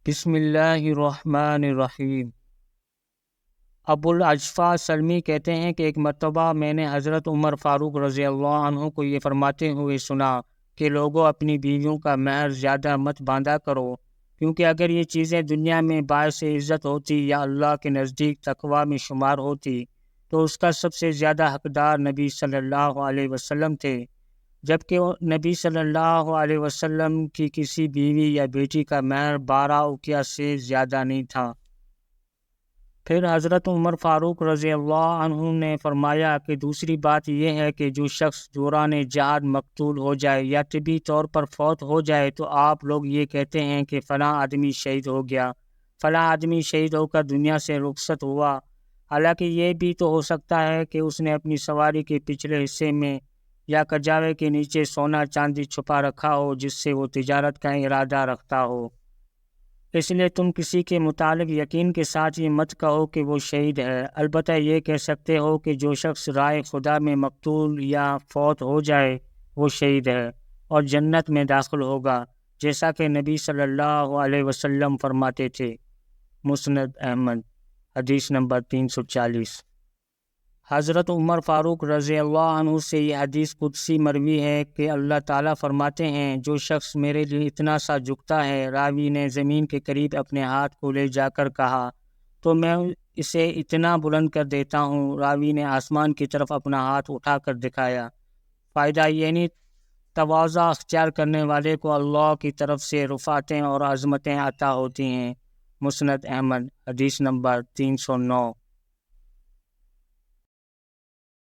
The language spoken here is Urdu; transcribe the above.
بسم اللہ الرحمن الرحیم۔ ابو الاجفا سلمی کہتے ہیں کہ ایک مرتبہ میں نے حضرت عمر فاروق رضی اللہ عنہ کو یہ فرماتے ہوئے سنا کہ لوگوں اپنی بیویوں کا مہر زیادہ مت باندھا کرو، کیونکہ اگر یہ چیزیں دنیا میں باعث عزت ہوتی یا اللہ کے نزدیک تقویٰ میں شمار ہوتی تو اس کا سب سے زیادہ حقدار نبی صلی اللہ علیہ وسلم تھے، جبکہ نبی صلی اللہ علیہ وسلم کی کسی بیوی یا بیٹی کا مہر 12 اوقیہ سے زیادہ نہیں تھا۔ پھر حضرت عمر فاروق رضی اللہ عنہ نے فرمایا کہ دوسری بات یہ ہے کہ جو شخص دوران جہاد مقتول ہو جائے یا طبی طور پر فوت ہو جائے تو آپ لوگ یہ کہتے ہیں کہ فلاں آدمی شہید ہو گیا، فلاں آدمی شہید ہو کر دنیا سے رخصت ہوا، حالانکہ یہ بھی تو ہو سکتا ہے کہ اس نے اپنی سواری کے پچھلے حصے میں یا کجاوے کے نیچے سونا چاندی چھپا رکھا ہو جس سے وہ تجارت کا ارادہ رکھتا ہو۔ اس لیے تم کسی کے متعلق یقین کے ساتھ یہ مت کہو کہ وہ شہید ہے، البتہ یہ کہہ سکتے ہو کہ جو شخص رائے خدا میں مقتول یا فوت ہو جائے وہ شہید ہے اور جنت میں داخل ہوگا، جیسا کہ نبی صلی اللہ علیہ وسلم فرماتے تھے۔ مسند احمد، حدیث نمبر 340۔ حضرت عمر فاروق رضی اللہ عنہ سے یہ حدیث قدسی مروی ہے کہ اللہ تعالیٰ فرماتے ہیں، جو شخص میرے لیے اتنا سا جھکتا ہے، راوی نے زمین کے قریب اپنے ہاتھ کو لے جا کر کہا، تو میں اسے اتنا بلند کر دیتا ہوں، راوی نے آسمان کی طرف اپنا ہاتھ اٹھا کر دکھایا۔ فائدہ یعنی تواضع اختیار کرنے والے کو اللہ کی طرف سے رفعتیں اور عظمتیں عطا ہوتی ہیں۔ مسند احمد، حدیث نمبر 309۔